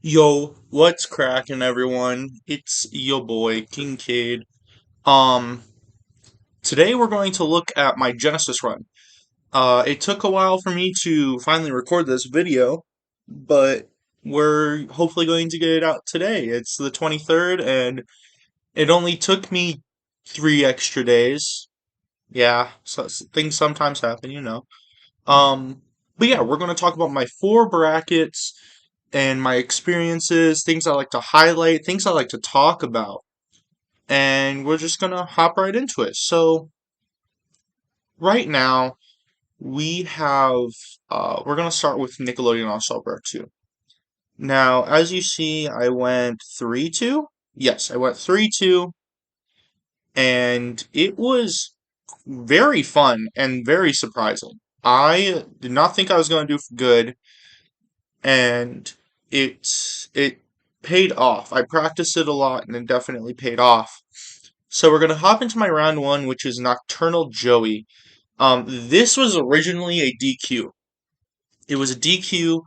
Yo, what's cracking, everyone? It's yo boy, Kincaid. Um, Today we're going to look at my Genesis run. It took a while for me to finally record this video, but we're hopefully going to get it out today. It's the 23rd, and it only took me 3 extra days. Yeah, so things sometimes happen. But yeah, we're going to talk about my four brackets and my experiences, things I like to highlight, things I like to talk about. And we're just gonna hop right into it. So, right now, we have, we're gonna start with Nickelodeon All-Star Bracket 2. Now, as you see, I went 3-2. Yes, I went 3-2, and it was very fun and very surprising. I did not think I was going to do good, and it paid off. I practiced it a lot, and it definitely paid off. So we're gonna hop into my round one, which is Nocturnal Joey. This was originally a DQ. It was a DQ,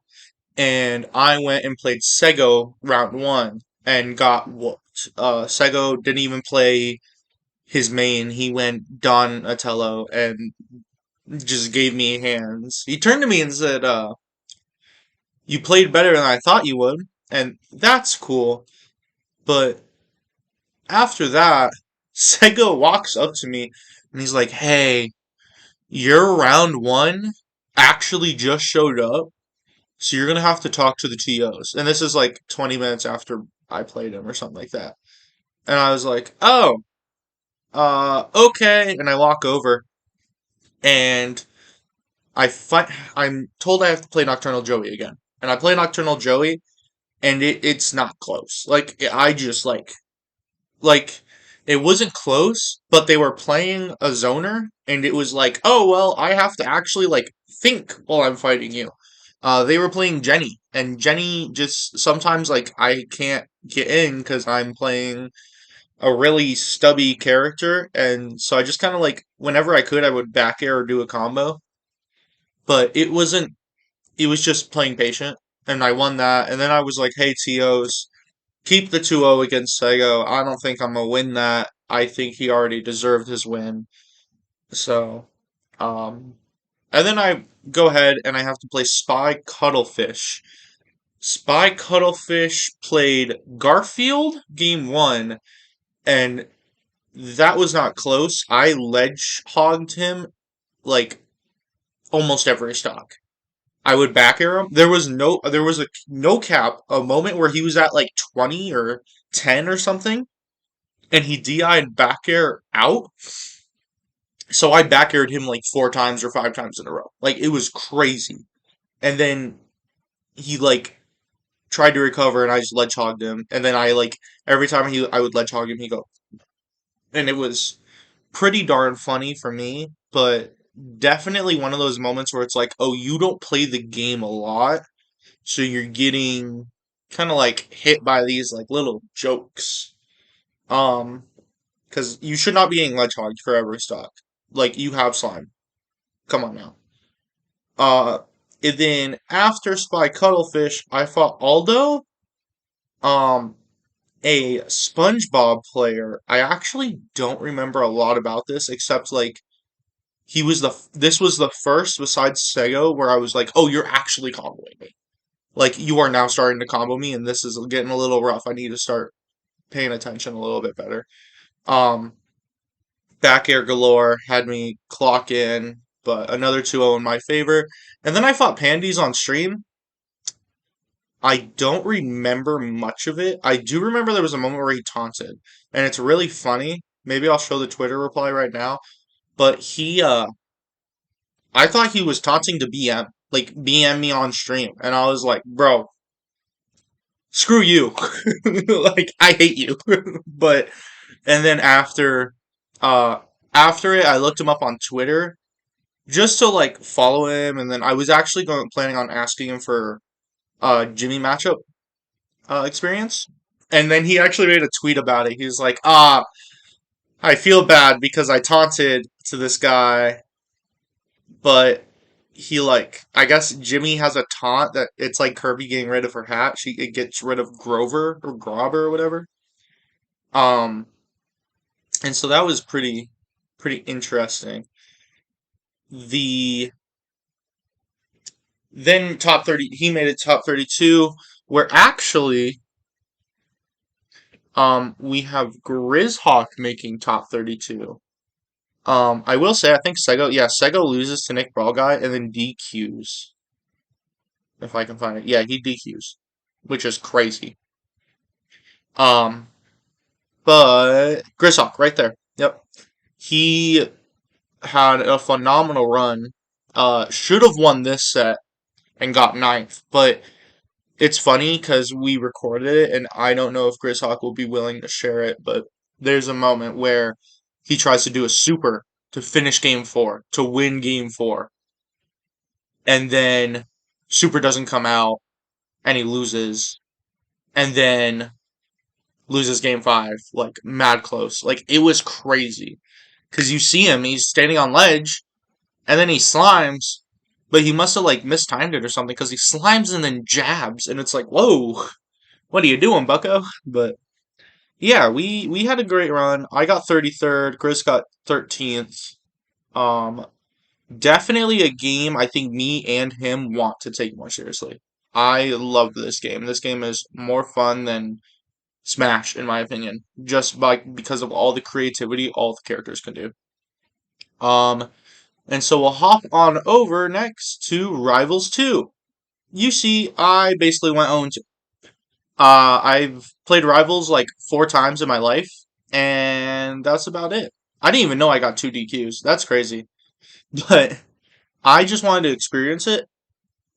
and I went and played Sego round one and got whooped. Sego didn't even play his main. He went Donatello and just gave me hands. He turned to me and said, "You played better than I thought you would," and that's cool. But after that, Sego walks up to me and he's like, "Hey, your round one actually just showed up, so you're gonna have to talk to the TOs." And this is like 20 minutes after I played him or something like that. And I was like, "Oh, okay." And I walk over and I'm told I have to play Nocturnal Joey again. And I play Nocturnal Joey, and it's not close. Like I just like it wasn't close, but they were playing a zoner, and it was like, oh well, I have to actually like think while I'm fighting you. They were playing Jenny, and Jenny just sometimes like I can't get in because I'm playing a really stubby character, and so I just kind of like whenever I could, I would back air or do a combo, but it wasn't. It was just playing patient, and I won that, and then I was like, hey TOs, keep the 2-0 against Sego. I don't think I'm gonna win that. I think he already deserved his win. So, um, and then I go ahead and I have to play Spy Cuttlefish. Spy Cuttlefish played Garfield game one, and that was not close. I ledge hogged him like almost every stock. I would back air him. There was a no cap, a moment where he was at like 20 or 10 or something, and he DI'd back air out. So I back aired him like 4 times or 5 times in a row. Like it was crazy. And then he like tried to recover, and I just ledge hogged him. And then I like every time I would ledge hog him, he go. And it was pretty darn funny for me, but definitely one of those moments where it's like, oh, you don't play the game a lot, so you're getting kind of like hit by these like little jokes. Um, because you should not be getting ledge hogged for every stock. Like you have slime. Come on now. Uh, and then after Spy Cuttlefish, I fought Aldo, um, a SpongeBob player. I actually don't remember a lot about this except like this was the first besides Sego where I was like, oh, you're actually comboing me. Like you are now starting to combo me, and this is getting a little rough. I need to start paying attention a little bit better. Um, Back air galore had me clock in, but another 2-0 in my favor. And then I fought Pandies on stream. I don't remember much of it. I do remember there was a moment where he taunted, and it's really funny. Maybe I'll show the Twitter reply right now. But I thought he was taunting to BM, like BM me on stream, and I was like, bro, screw you. Like I hate you. But and then uh after it, I looked him up on Twitter just to like follow him, and then I was actually planning on asking him for Jimmy matchup experience. And then he actually made a tweet about it. He was like, I feel bad because I taunted to this guy, but he like I guess Jimmy has a taunt that it's like Kirby getting rid of her hat. It gets rid of Grover or Grobber or whatever. Um, and so that was pretty interesting. The then top 30 he made it top 32 where actually we have Grizzhawk making top 32. I will say I think Sego loses to Nick Brawl Guy and then DQs if I can find it. Yeah, he DQs, which is crazy. Um, but Grizzhawk right there. Yep. He had a phenomenal run. Should have won this set and got ninth, but it's funny because we recorded it, and I don't know if Grizzhawk will be willing to share it, but there's a moment where he tries to do a super to finish game four, to win game four, and then super doesn't come out, and he loses, and then loses game five, like mad close. Like it was crazy because you see him, he's standing on ledge, and then he slimes, but he must have like mistimed it or something because he slimes and then jabs, and it's like, whoa, what are you doing, Bucko? But yeah, we had a great run. I got 33rd. Chris got 13th. Um, Definitely a game I think me and him want to take more seriously. I love this game. This game is more fun than Smash, in my opinion, just by because of all the creativity all the characters can do. Um, and so we'll hop on over next to Rivals 2. You see, I basically went 0-2. I've played Rivals like 4 times in my life, and that's about it. I didn't even know I got 2 DQs. That's crazy. But I just wanted to experience it,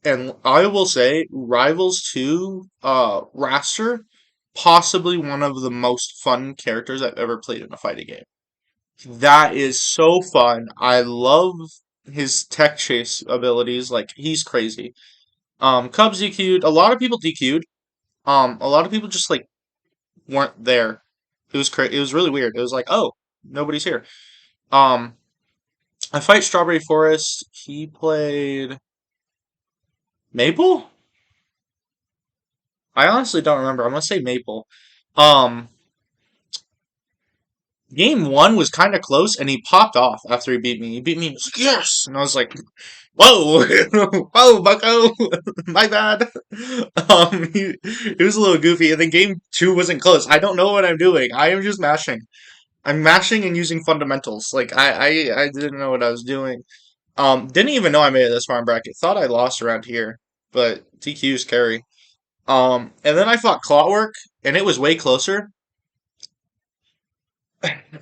and I will say Rivals 2, Raster, possibly one of the most fun characters I've ever played in a fighting game. That is so fun. I love his tech chase abilities. Like, he's crazy. Cubs DQ'd. A lot of people DQ'd. A lot of people just like weren't there. It was really weird. It was like, oh, nobody's here. Um, I fight Strawberry Forest. He played Maple. I honestly don't remember. I'm gonna say Maple. Um, Game one was kind of close, and he popped off after he beat me. He beat me. He was like, yes, and I was like, whoa, whoa, Bucko, my bad. It was a little goofy, and then game two wasn't close. I don't know what I'm doing. I am just mashing. I'm mashing and using fundamentals. Like I didn't know what I was doing. Didn't even know I made it this far in bracket. Thought I lost around here, but TQ's carry. And then I fought Clockwork, and it was way closer.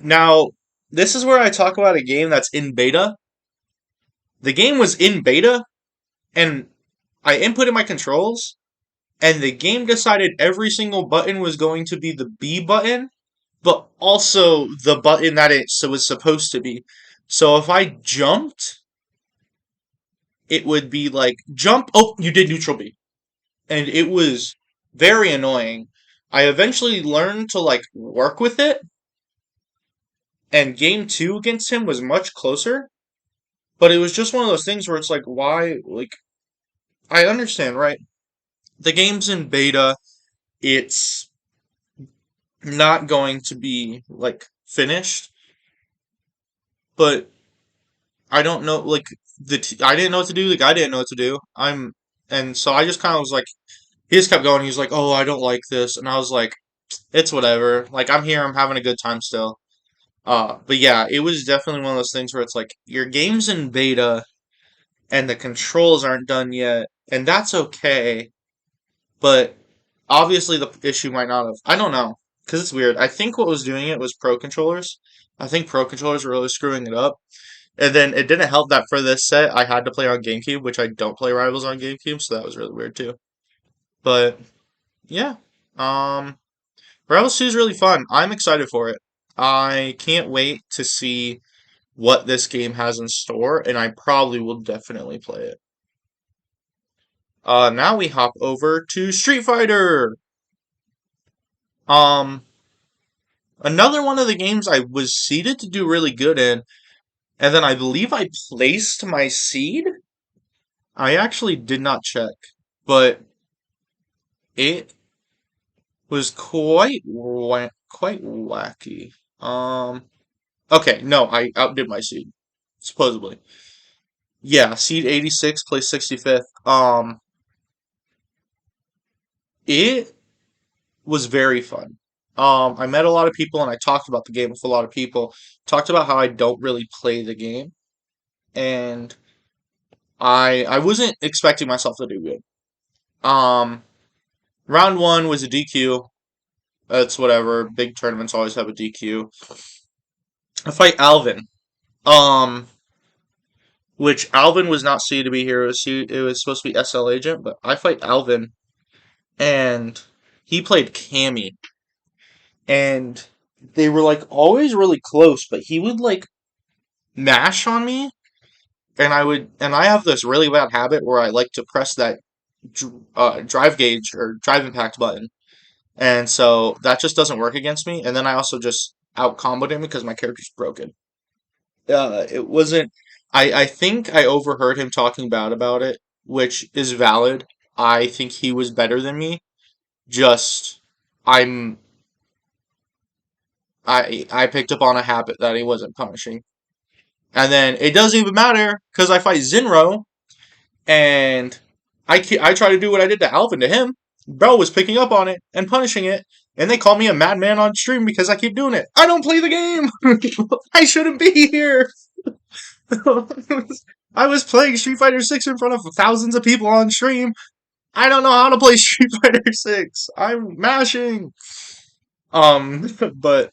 Now, this is where I talk about a game that's in beta. The game was in beta, and I inputted my controls, and the game decided every single button was going to be the B button, but also the button that was supposed to be. So if I jumped, it would be like jump. Oh, you did neutral B, and it was very annoying. I eventually learned to like work with it, and game two against him was much closer. But it was just one of those things where it's like, why? Like, I understand, right? The game's in beta. It's not going to be like finished, but I don't know. Like I didn't know what to do. The guy didn't know what to do. And so I just kind of was like, he just kept going. He was like, "Oh, I don't like this," and I was like, "It's whatever. Like I'm here. I'm having a good time still." But yeah, it was definitely one of those things where it's like your game's in beta and the controls aren't done yet, and that's okay. But obviously, the issue might not have. I don't know because it's weird. I think what was doing it was pro controllers. I think pro controllers were really screwing it up. And then it didn't help that for this set I had to play on GameCube, which I don't play Rivals on GameCube, so that was really weird too. But yeah, um, Rivals 2 is really fun. I'm excited for it. I can't wait to see what this game has in store, and I probably will definitely play it. Now we hop over to Street Fighter. Um, Another one of the games I was seeded to do really good in, and then I believe I placed my seed. I actually did not check, but it was quite wacky. Okay, no, I outdid my seed, supposedly. Yeah, seed 86 plays 65th. It was very fun. I met a lot of people and I talked about the game with a lot of people. Talked about how I don't really play the game, and I wasn't expecting myself to do good. Um, round one was a DQ. That's whatever. Big tournaments always have a DQ. I fight Alvin. Um, which Alvin was not C to be here. It was supposed to be SL agent, but I fight Alvin, and he played Cammy, and they were like always really close, but he would like mash on me, and I have this really bad habit where I like to press that drive gauge or drive impact button, and so that just doesn't work against me. And then I also just out comboed him because my character's broken. It wasn't. I think I overheard him talking bad about it, which is valid. I think he was better than me. Just I'm I picked up on a habit that he wasn't punishing. And then it doesn't even matter because I fight Zinro and I try to do what I did to Alvin to him. Bro was picking up on it and punishing it, and they call me a madman on stream because I keep doing it. I don't play the game. I shouldn't be here. I was playing Street Fighter 6 in front of thousands of people on stream. I don't know how to play Street Fighter 6. I'm mashing. But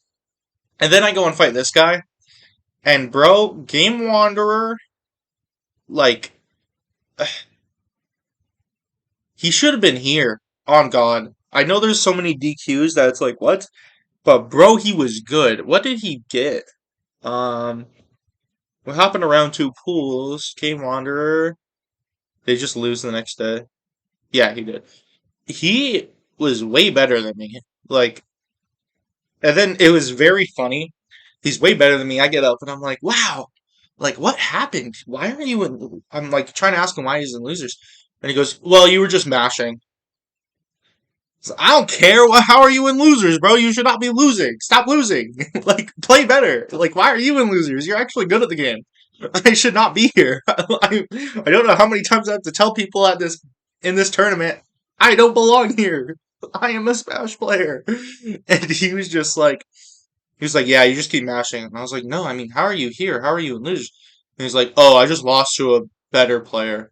and then I go and fight this guy, and bro, Game Wanderer, like he should have been here. On God, I know there's so many DQs that it's like what, but bro, he was good. What did he get? Um, what happened around two pools? Game Wanderer. They just lose the next day. Yeah, he did. He was way better than me. Like, and then it was very funny. He's way better than me. I get up and I'm like, wow, like what happened? Why are you in? I'm like trying to ask him why he's in losers, and he goes, well, you were just mashing. So, I don't care. How are you in losers, bro? You should not be losing. Stop losing. Like, play better. Like, why are you in losers? You're actually good at the game. I should not be here. I don't know how many times I have to tell people at this in this tournament, I don't belong here. I am a Smash player. And he was like, yeah, you just keep mashing. And I was like, no, I mean, how are you here? How are you in losers? And he's like, oh, I just lost to a better player.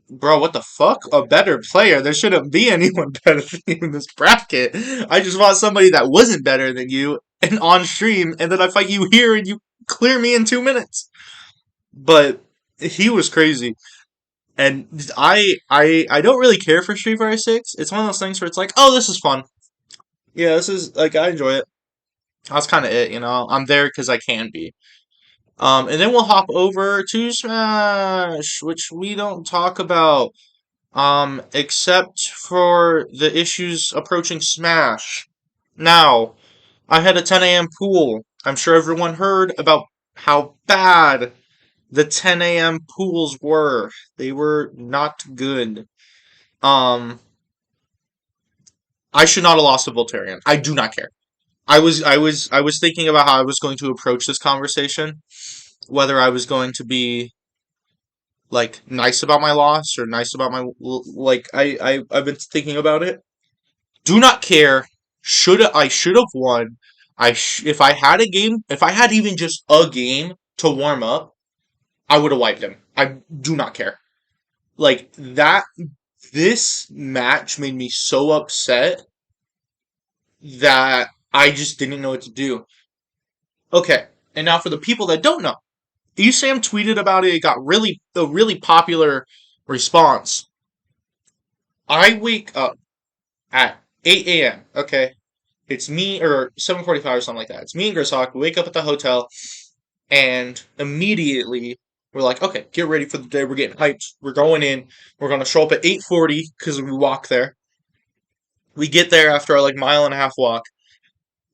Bro, what the fuck? A better player? There shouldn't be anyone better than you in this bracket. I just fought somebody that wasn't better than you and on stream, and then I fight you here and you clear me in 2 minutes. But he was crazy. And I don't really care for Street Fighter 6. It's one of those things where it's like, oh, this is fun. Yeah, this is like I enjoy it. That's kind of it, you know. I'm there because I can be. And then we'll hop over to Smash, which we don't talk about. Except for the issues approaching Smash. Now, I had a 10 a.m. pool. I'm sure everyone heard about how bad the 10 a.m. pools were. They were not good. Um, I should not have lost to Voltarian. I do not care. I was thinking about how I was going to approach this conversation, whether I was going to be like nice about my loss or nice about my like I've been thinking about it. Do not care. Should have won. If I had a game, if I had even just a game to warm up, I would have wiped him. I do not care. Like that this match made me so upset that I just didn't know what to do. Okay. And now for the people that don't know. ESAM tweeted about it. It got a really popular response. I wake up at 8 a.m. Okay, it's me or 7:45 or something like that. It's me and Grissock. We wake up at the hotel, and immediately we're like, okay, get ready for the day. We're getting hyped. We're going in. We're gonna show up at 8:40 because we walk there. We get there after our like mile and a half walk.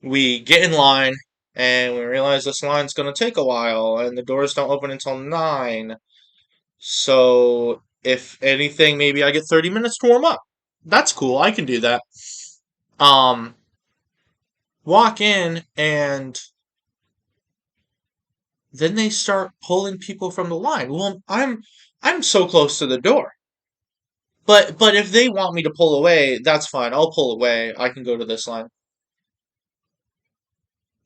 We get in line, and we realize this line's gonna take a while, and the doors don't open until 9. So if anything, maybe I get 30 minutes to warm up. That's cool. I can do that. Um, walk in and then they start pulling people from the line. Well, I'm so close to the door. But if they want me to pull away, that's fine. I'll pull away. I can go to this line.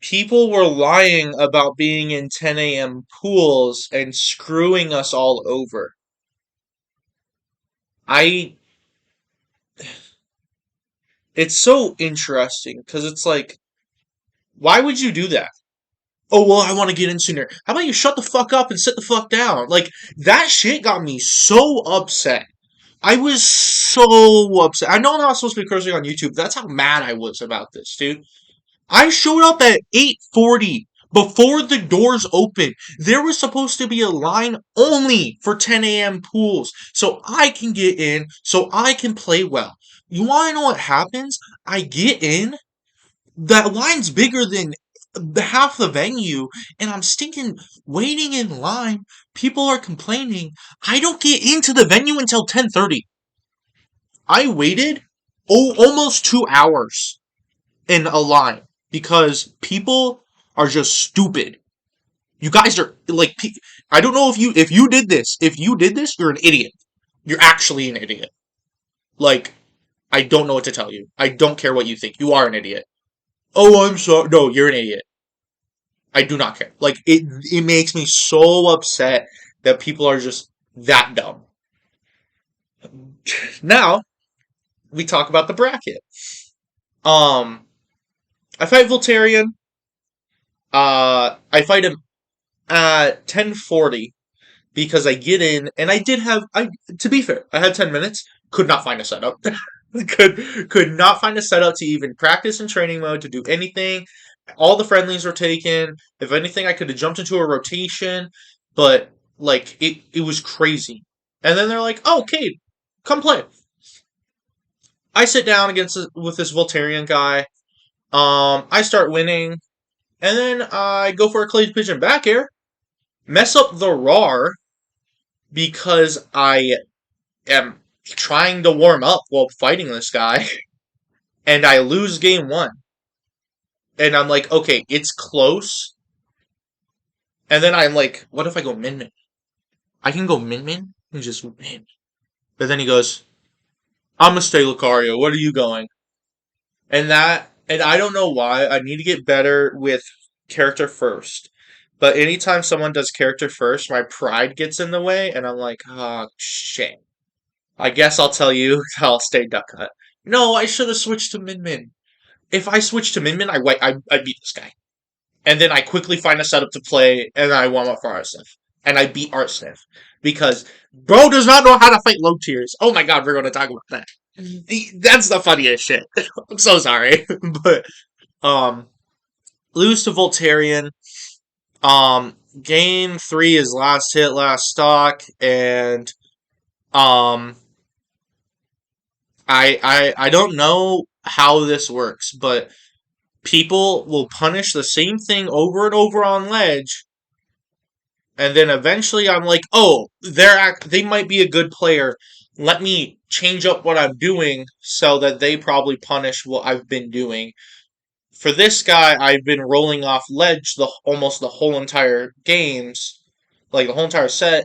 People were lying about being in 10 a.m. pools and screwing us all over. I It's so interesting because it's like, why would you do that? Oh, well, I want to get in sooner. How about you shut the fuck up and sit the fuck down? Like, that shit got me so upset. I was so upset. I know I'm not supposed to be cursing on YouTube. That's how mad I was about this, dude. I showed up at 8:40 before the doors opened. There was supposed to be a line only for 10 a.m. pools so I can get in, so I can play well. You want to know what happens? I get in, that line's bigger than half the venue, and I'm stinking waiting in line. People are complaining. I don't get into the venue until 10:30. I waited almost 2 hours in a line because people are just stupid. You guys are like, I don't know if you did this. If you did this, you're an idiot. You're actually an idiot. Like, I don't know what to tell you. I don't care what you think. You are an idiot. Oh, I'm sorry. No, you're an idiot. I do not care. Like, it makes me so upset that people are just that dumb. Now we talk about the bracket. Um, I fight Voltarian. I fight him at 10:40 because I get in and I did have I to be fair, I had 10 minutes, could not find a setup. could not find a setup to even practice in training mode to do anything. All the friendlies were taken. If anything, I could have jumped into a rotation, but like it was crazy. And then they're like, "Oh, Cade, come play." I sit down against with this Voltarian guy. I start winning, and then I go for a clay pigeon back air, mess up the RAR because I am trying to warm up while fighting this guy, and I lose game one. And I'm like, okay, it's close. And then I'm like, what if I go min min? I can go min min and just win. But then he goes, I'm gonna stay Lucario. What are you going? And I don't know why. I need to get better with character first. But anytime someone does character first, my pride gets in the way, and I'm like, oh shit. I guess I'll tell you I'll stay Duck Hunt. No, I should have switched to Min Min. If I switch to Min Min, I beat this guy. And then I quickly find a setup to play, and I warm up for Arsniff. And I beat Arsniff. Because bro does not know how to fight low tiers. Oh my god, we're going to talk about that. That's the funniest shit. I'm so sorry. But, um, lose to Voltarian. Game 3 is last hit, last stock, and, um, I don't know how this works, but people will punish the same thing over and over on ledge, and then eventually I'm like, oh, they might be a good player. Let me change up what I'm doing so that they probably punish what I've been doing. For this guy, I've been rolling off ledge almost the whole entire games, like the whole entire set.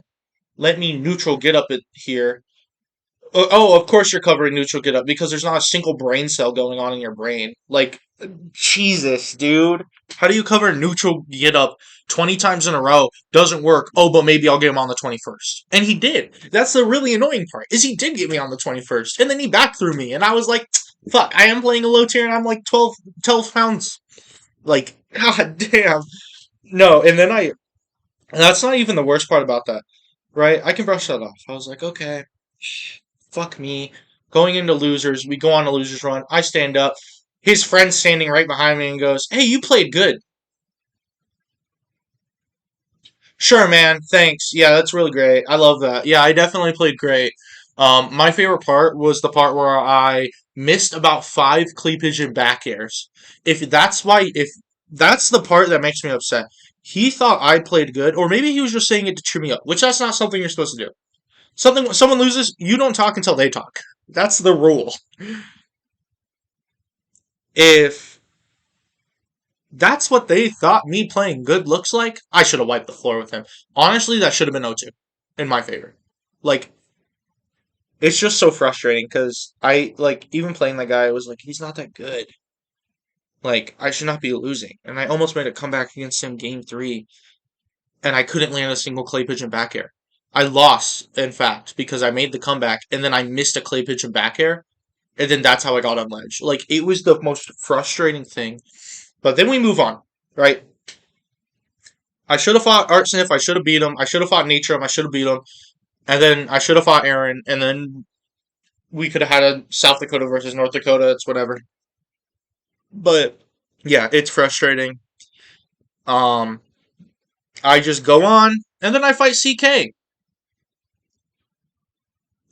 Let me neutral get up it here. Oh, of course you're covering neutral get up because there's not a single brain cell going on in your brain. Like, Jesus, dude. How do you cover neutral get up 20 times in a row? Doesn't work. Oh, but maybe I'll get him on the 21st. And he did. That's the really annoying part, is he did get me on the 21st. And then he back threw me. And I was like, fuck, I am playing a low tier and I'm like 12 pounds. Like, god damn. No, and then that's not even the worst part about that, right? I can brush that off. I was like, okay, fuck me. Going into losers, we go on a losers run. I stand up. His friend's standing right behind me and goes, "Hey, you played good." Sure, man. Thanks. Yeah, that's really great. I love that. Yeah, I definitely played great. My favorite part was the part where I missed about 5 cleavage and back airs. If that's the part that makes me upset. He thought I played good, or maybe he was just saying it to cheer me up, which that's not something you're supposed to do. Something someone loses, you don't talk until they talk. That's the rule. If that's what they thought me playing good looks like, I should have wiped the floor with him. Honestly, that should have been 0-2 in my favor. Like, it's just so frustrating because I, like, even playing that guy, I was like, he's not that good. Like, I should not be losing. And I almost made a comeback against him game three, and I couldn't land a single clay pigeon back air. I lost, in fact, because I made the comeback, and then I missed a clay pigeon back air, and then that's how I got on ledge. Like, it was the most frustrating thing. But then we move on, right? I should have fought Art Sniff. I should have beat him. I should have fought Natrum. I should have beat him. And then I should have fought Aaron. And then we could have had a South Dakota versus North Dakota. It's whatever. But yeah, it's frustrating. Um, I just go on, and then I fight CK.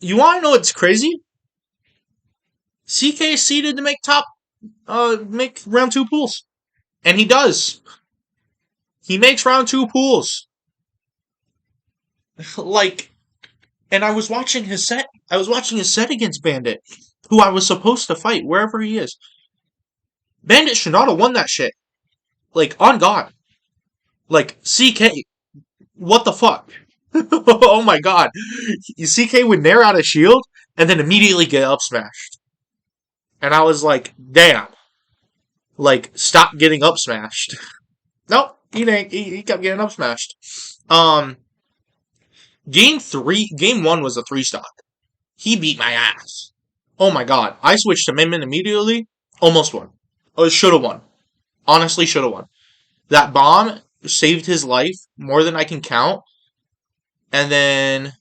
You want to know what's crazy? CK is seeded to make round two pools, and he does. He makes round two pools. Like, and I was watching his set. I was watching his set against Bandit, who I was supposed to fight wherever he is. Bandit should not have won that shit. Like, on God. Like, CK. What the fuck? Oh my god. CK would nair out a shield and then immediately get up smashed. And I was like, damn. Like, stop getting up smashed. Nope. He didn't. He kept getting up smashed. Um, game one was a 3-stock. He beat my ass. Oh my god. I switched to Min immediately. Almost won. Oh, should have won. Honestly, should have won. That bomb saved his life more than I can count. And then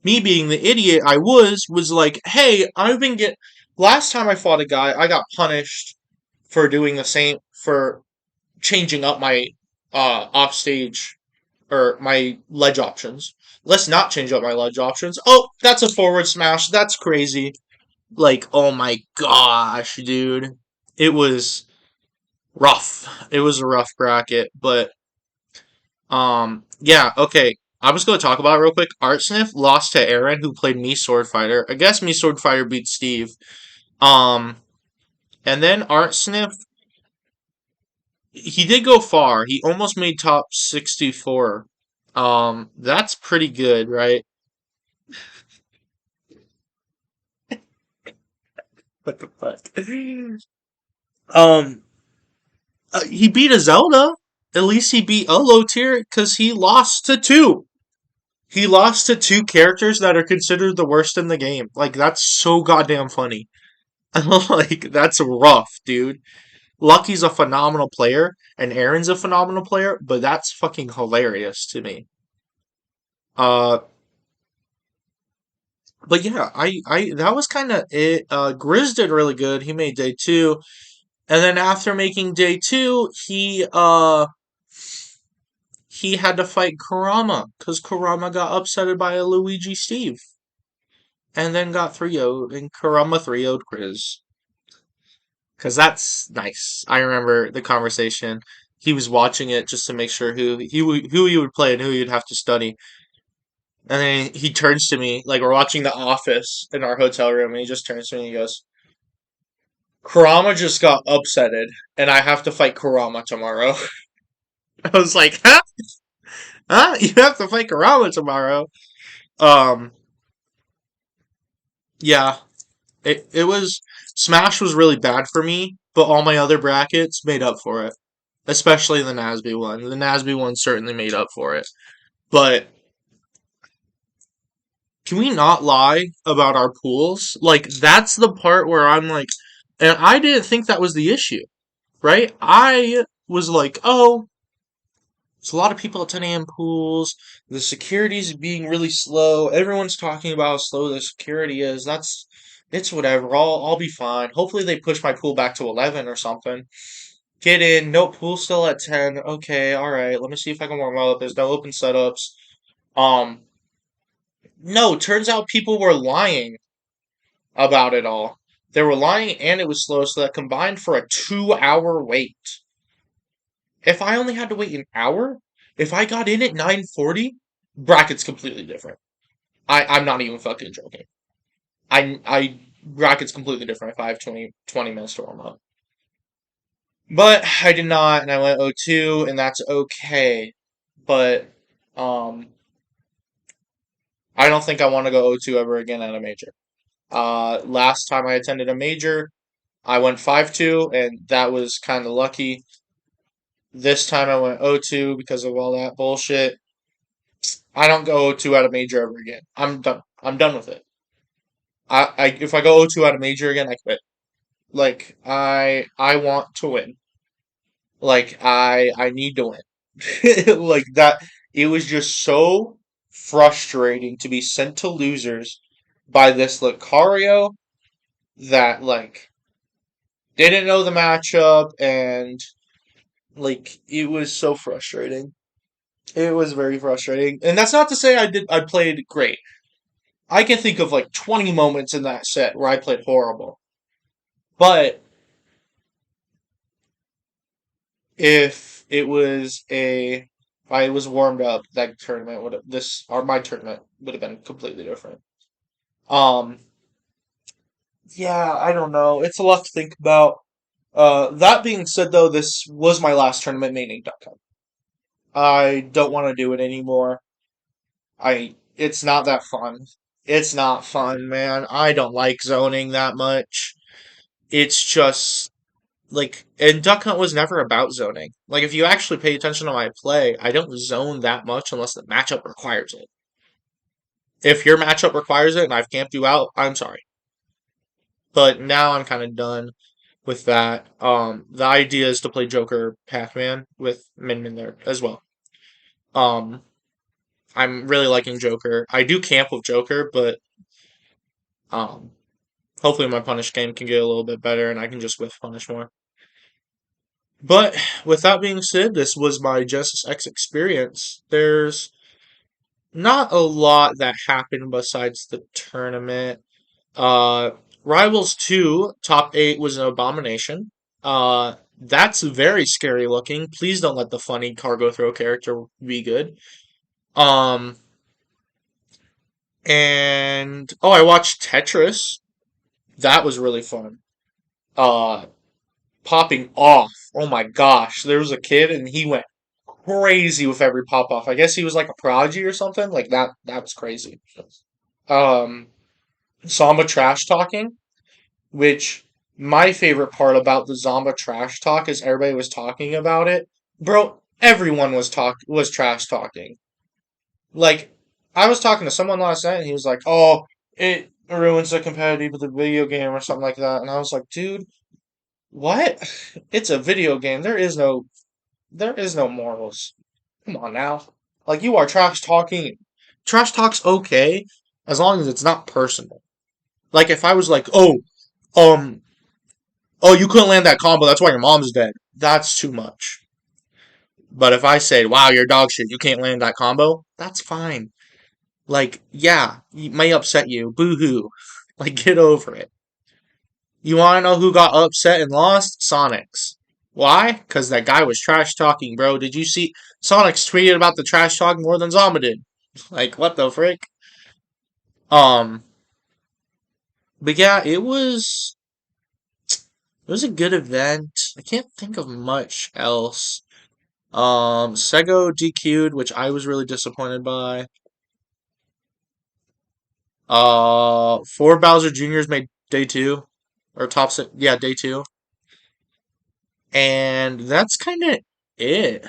me being the idiot I was like, hey, last time I fought a guy, I got punished for doing the same, for changing up my offstage or my ledge options. Let's not change up my ledge options. Oh, that's a forward smash. That's crazy. Like, oh my gosh, dude. It was rough. It was a rough bracket, but yeah, okay. I was going to talk about it real quick. Art Sniff lost to Aaron, who played me Sword Fighter. I guess me Sword Fighter beat Steve. Um, and then Art Sniff, he did go far. He almost made top 64. That's pretty good, right? What the fuck? Um, he beat a Zelda. At least he beat a low tier because he lost to two. He lost to two characters that are considered the worst in the game. Like, that's so goddamn funny. Like, that's rough, dude. Lucky's a phenomenal player, and Aaron's a phenomenal player, but that's fucking hilarious to me. Uh, but yeah, that was kind of it. Grizz did really good. He made day two, and then after making day two, he had to fight Kurama because Kurama got upsetted by a Luigi Steve, and then got 3-0'd, and Kurama 3-0'd Grizz. Because that's nice. I remember the conversation. He was watching it just to make sure who he would play and who he'd have to study. And then he turns to me, like we're watching The Office in our hotel room, and he just turns to me and he goes, Kurama just got upsetted, and I have to fight Kurama tomorrow. I was like, huh? Huh? You have to fight Kurama tomorrow? Um, yeah. It was Smash was really bad for me, but all my other brackets made up for it. Especially the Nasby one. The Nasby one certainly made up for it. But can we not lie about our pools? Like, that's the part where I'm like, and I didn't think that was the issue, right? I was like, oh, there's a lot of people at 10 a.m. pools. The security's being really slow. Everyone's talking about how slow the security is. It's whatever. I'll be fine. Hopefully they push my pool back to 11 or something. Get in. No, pool's still at 10. Okay, alright. Let me see if I can warm up. There's no open setups. Um, no, turns out people were lying about it all. They were lying and it was slow, so that combined for a 2-hour wait. If I only had to wait an hour, if I got in at 9:40, bracket's completely different. I'm not even fucking joking. I bracket's completely different if I have 20 minutes to warm up. But I did not, and I went 02, and that's okay. But um, I don't think I want to go 02 ever again at a major. Last time I attended a major, I went 5-2, and that was kind of lucky. This time I went 02 because of all that bullshit. I don't go 02 at a major ever again. I'm done. I'm done with it. If I go 02 at a major again, I quit. Like I want to win. Like I need to win. Like that. It was just so frustrating to be sent to losers by this Lucario that like didn't know the matchup, and like it was so frustrating. It was very frustrating. And that's not to say I played great. I can think of like 20 moments in that set where I played horrible. But if I was warmed up, that tournament would have this or my tournament would have been completely different. Um yeah, I don't know. It's a lot to think about. That being said though, this was my last tournament maining Duck Hunt. I don't want to do it anymore. It's not that fun. It's not fun, man. I don't like zoning that much. It's just like, and Duck Hunt was never about zoning. Like, if you actually pay attention to my play, I don't zone that much unless the matchup requires it. If your matchup requires it and I've camped you out, I'm sorry. But now I'm kind of done with that. The idea is to play Joker Pac-Man with Min Min there as well. Um, I'm really liking Joker. I do camp with Joker, but um, hopefully my punish game can get a little bit better and I can just whiff punish more. But with that being said, this was my Genesis X experience. There's not a lot that happened besides the tournament. Uh, Rivals 2, top 8 was an abomination. That's very scary looking. Please don't let the funny cargo throw character be good. Um, and oh, I watched Tetris. That was really fun. Uh, Popping off. Oh my gosh, there was a kid and he went crazy with every pop off. I guess he was like a prodigy or something. Like that. That was crazy. Um, Samba trash talking, which my favorite part about the Zomba trash talk is everybody was talking about it. Bro, everyone was trash talking. Like I was talking to someone last night and he was like, "Oh, it ruins the competitive of the video game or something like that." And I was like, "Dude, what? It's a video game. There is no morals. Come on now. Like you are trash talking. Trash talk's okay as long as it's not personal. Like if I was like, um, oh, you couldn't land that combo. That's why your mom's dead. That's too much. But if I say, wow, you're dog shit. You can't land that combo. That's fine. Like, yeah, it may upset you. Boo hoo. Like, get over it. You want to know who got upset and lost? Sonics. Why? Because that guy was trash talking, bro. Did you see? Sonics tweeted about the trash talk more than Zoma did. Like, what the frick? Um, but yeah, it was a good event. I can't think of much else. Sego DQ'd, which I was really disappointed by. Four Bowser Juniors made day two, or top six, yeah, day two, and that's kind of it.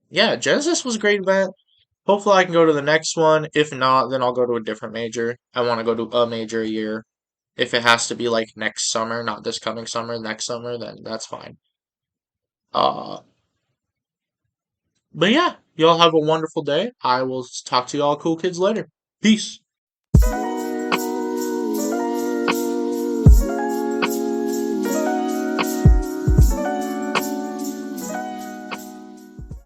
Yeah, Genesis was a great event. Hopefully, I can go to the next one. If not, then I'll go to a different major. I want to go to a major a year. If it has to be like next summer, not this coming summer, next summer, then that's fine. Uh, but yeah, y'all have a wonderful day. I will talk to y'all cool kids later. Peace.